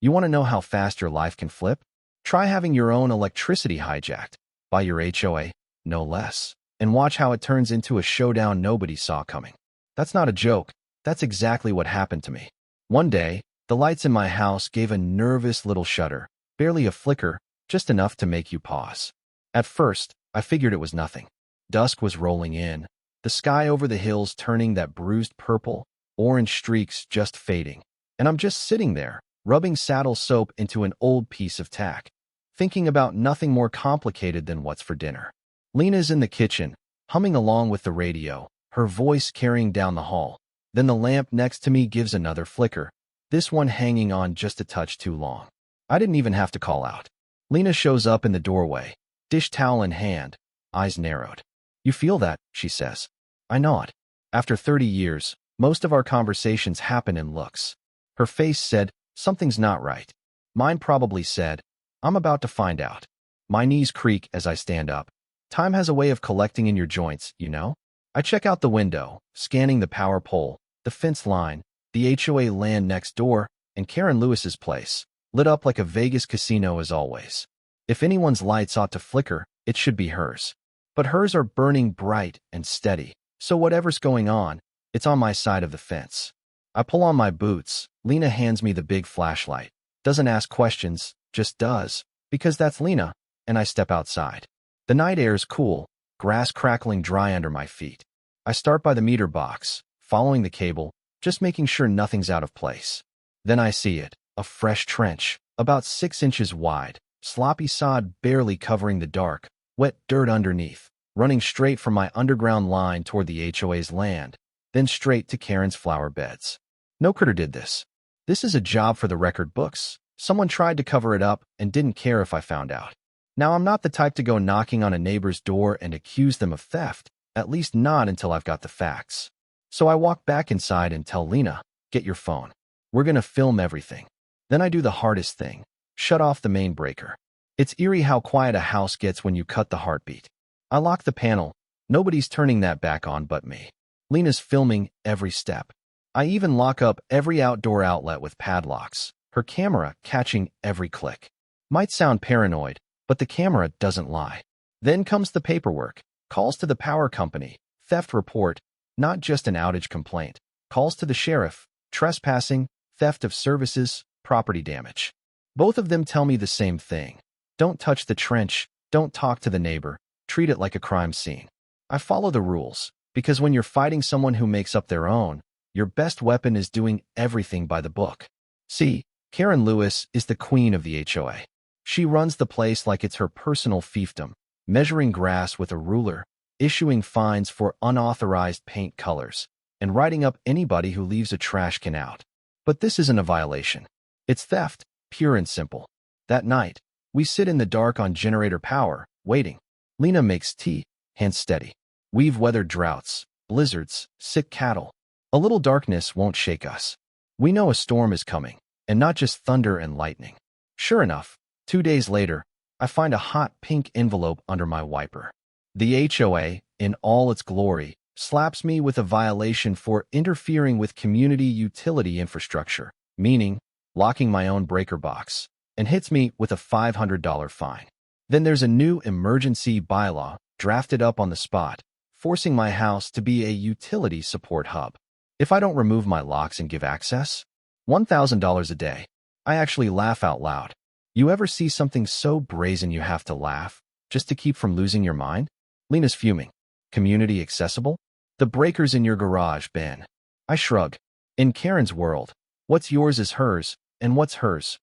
You want to know how fast your life can flip? Try having your own electricity hijacked by your HOA, no less, and watch how it turns into a showdown nobody saw coming. That's not a joke. That's exactly what happened to me. One day, the lights in my house gave a nervous little shudder, barely a flicker, just enough to make you pause. At first, I figured it was nothing. Dusk was rolling in, the sky over the hills turning that bruised purple, orange streaks just fading. And I'm just sitting there, rubbing saddle soap into an old piece of tack, thinking about nothing more complicated than what's for dinner. Lena's in the kitchen, humming along with the radio, her voice carrying down the hall. Then the lamp next to me gives another flicker, this one hanging on just a touch too long. I didn't even have to call out. Lena shows up in the doorway, dish towel in hand, eyes narrowed. "You feel that?" she says. I nod. After 30 years, most of our conversations happen in looks. Her face said, "Something's not right." Mine probably said, "I'm about to find out." My knees creak as I stand up. Time has a way of collecting in your joints, you know? I check out the window, scanning the power pole, the fence line, the HOA land next door, and Karen Lewis's place, lit up like a Vegas casino as always. If anyone's lights ought to flicker, it should be hers. But hers are burning bright and steady, so whatever's going on, it's on my side of the fence. I pull on my boots. Lena hands me the big flashlight. Doesn't ask questions, just does, because that's Lena, and I step outside. The night air's cool, grass crackling dry under my feet. I start by the meter box, following the cable, just making sure nothing's out of place. Then I see it, a fresh trench, about 6 inches wide, sloppy sod barely covering the dark, wet dirt underneath, running straight from my underground line toward the HOA's land, then straight to Karen's flower beds. No critter did this. This is a job for the record books. Someone tried to cover it up and didn't care if I found out. Now, I'm not the type to go knocking on a neighbor's door and accuse them of theft, at least not until I've got the facts. So I walk back inside and tell Lena, "Get your phone. We're gonna film everything." Then I do the hardest thing, shut off the main breaker. It's eerie how quiet a house gets when you cut the heartbeat. I lock the panel. Nobody's turning that back on but me. Lena's filming every step. I even lock up every outdoor outlet with padlocks, her camera catching every click. Might sound paranoid, but the camera doesn't lie. Then comes the paperwork, calls to the power company, theft report, not just an outage complaint, calls to the sheriff, trespassing, theft of services, property damage. Both of them tell me the same thing. Don't touch the trench, don't talk to the neighbor, treat it like a crime scene. I follow the rules, because when you're fighting someone who makes up their own, your best weapon is doing everything by the book. See, Karen Lewis is the queen of the HOA. She runs the place like it's her personal fiefdom, measuring grass with a ruler, issuing fines for unauthorized paint colors, and writing up anybody who leaves a trash can out. But this isn't a violation. It's theft, pure and simple. That night, we sit in the dark on generator power, waiting. Lena makes tea, hands steady. We've weathered droughts, blizzards, sick cattle. A little darkness won't shake us. We know a storm is coming, and not just thunder and lightning. Sure enough, 2 days later, I find a hot pink envelope under my wiper. The HOA, in all its glory, slaps me with a violation for interfering with community utility infrastructure, meaning locking my own breaker box, and hits me with a $500 fine. Then there's a new emergency bylaw drafted up on the spot, forcing my house to be a utility support hub. If I don't remove my locks and give access, $1,000 a day. I actually laugh out loud. You ever see something so brazen you have to laugh, just to keep from losing your mind? Lena's fuming. Community accessible? The breaker's in your garage, Ben. I shrug. In Karen's world, what's yours is hers, and what's hers?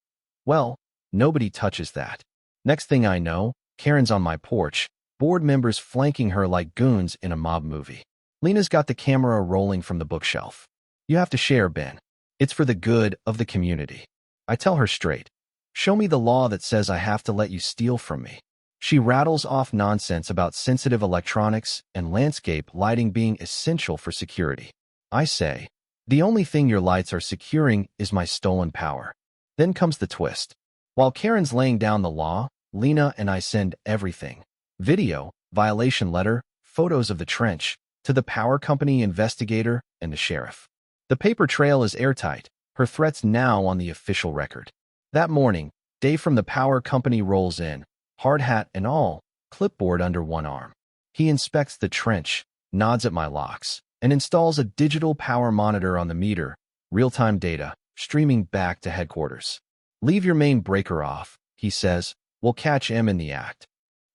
Well, nobody touches that. Next thing I know, Karen's on my porch, board members flanking her like goons in a mob movie. Lena's got the camera rolling from the bookshelf. You have to share, Ben. It's for the good of the community. I tell her straight. Show me the law that says I have to let you steal from me. She rattles off nonsense about sensitive electronics and landscape lighting being essential for security. I say, the only thing your lights are securing is my stolen power. Then comes the twist. While Karen's laying down the law, Lena and I send everything. Video, violation letter, photos of the trench, to the power company investigator and the sheriff. The paper trail is airtight, her threats now on the official record. That morning, Dave from the power company rolls in, hard hat and all, clipboard under one arm. He inspects the trench, nods at my locks, and installs a digital power monitor on the meter, real-time data, streaming back to headquarters. "Leave your main breaker off," he says. "We'll catch him in the act."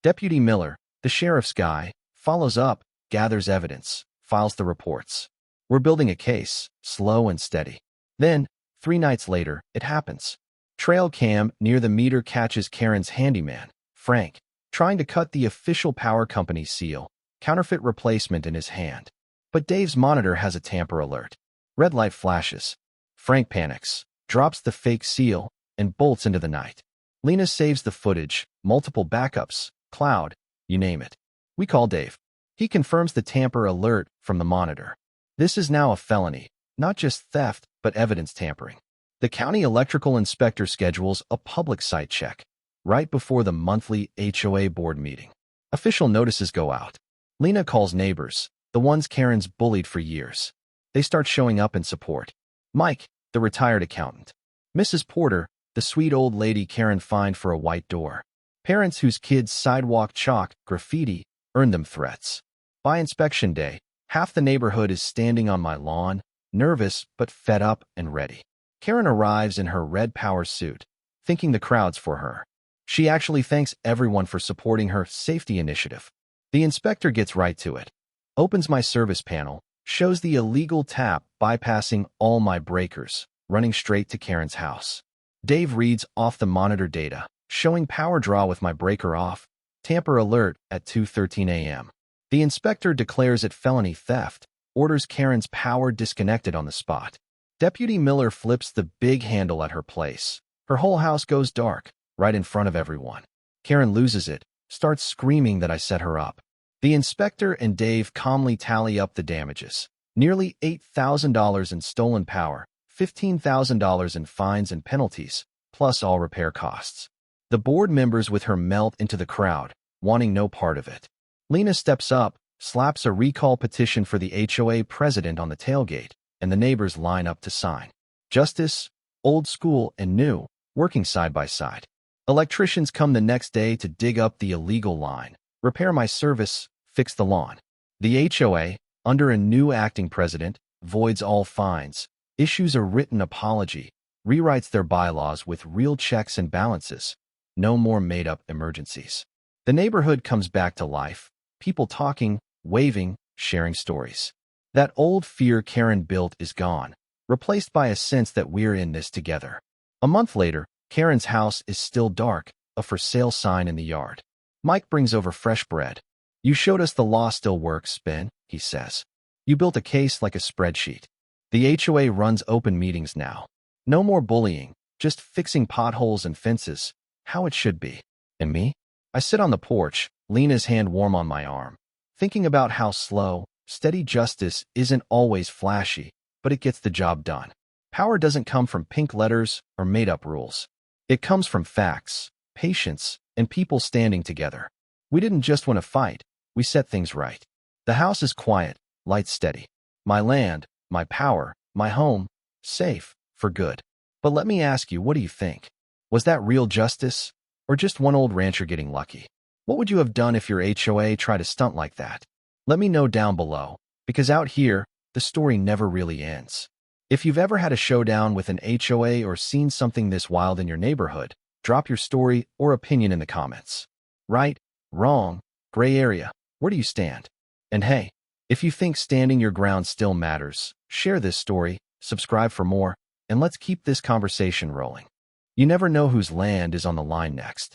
Deputy Miller, the sheriff's guy, follows up, gathers evidence, files the reports. We're building a case, slow and steady. Then, 3 nights later, it happens. Trail cam near the meter catches Karen's handyman, Frank, trying to cut the official power company seal, counterfeit replacement in his hand. But Dave's monitor has a tamper alert. Red light flashes. Frank panics, drops the fake seal, and bolts into the night. Lena saves the footage, multiple backups, cloud, you name it. We call Dave. He confirms the tamper alert from the monitor. This is now a felony, not just theft, but evidence tampering. The county electrical inspector schedules a public site check right before the monthly HOA board meeting. Official notices go out. Lena calls neighbors, the ones Karen's bullied for years. They start showing up in support. Mike, the retired accountant. Mrs. Porter, the sweet old lady Karen fined for a white door. Parents whose kids' sidewalk chalk, graffiti, earned them threats. By inspection day, half the neighborhood is standing on my lawn, nervous but fed up and ready. Karen arrives in her red power suit, thinking the crowd's for her. She actually thanks everyone for supporting her safety initiative. The inspector gets right to it. Opens my service panel, shows the illegal tap bypassing all my breakers, running straight to Karen's house. Dave reads off the monitor data, showing power draw with my breaker off, tamper alert at 2:13 a.m. The inspector declares it felony theft, orders Karen's power disconnected on the spot. Deputy Miller flips the big handle at her place. Her whole house goes dark, right in front of everyone. Karen loses it, starts screaming that I set her up. The inspector and Dave calmly tally up the damages. Nearly $8,000 in stolen power, $15,000 in fines and penalties, plus all repair costs. The board members with her melt into the crowd, wanting no part of it. Lena steps up, slaps a recall petition for the HOA president on the tailgate, and the neighbors line up to sign. Justice, old school and new, working side by side. Electricians come the next day to dig up the illegal line, repair my service, fix the lawn. The HOA, under a new acting president, voids all fines, issues a written apology, rewrites their bylaws with real checks and balances. No more made-up emergencies. The neighborhood comes back to life, people talking, waving, sharing stories. That old fear Karen built is gone, replaced by a sense that we're in this together. A month later, Karen's house is still dark, a for sale sign in the yard. Mike brings over fresh bread. "You showed us the law still works, Ben," he says. "You built a case like a spreadsheet. The HOA runs open meetings now. No more bullying, just fixing potholes and fences, how it should be." And me? I sit on the porch, Lena's hand warm on my arm, thinking about how slow, steady justice isn't always flashy, but it gets the job done. Power doesn't come from pink letters or made-up rules. It comes from facts, patience, and people standing together. We didn't just want to fight, we set things right. The house is quiet, lights steady. My land, my power, my home, safe, for good. But let me ask you, what do you think? Was that real justice, or just one old rancher getting lucky? What would you have done if your HOA tried a stunt like that? Let me know down below, because out here, the story never really ends. If you've ever had a showdown with an HOA or seen something this wild in your neighborhood, drop your story or opinion in the comments. Right, wrong, gray area, where do you stand? And hey, if you think standing your ground still matters, share this story, subscribe for more, and let's keep this conversation rolling. You never know whose land is on the line next.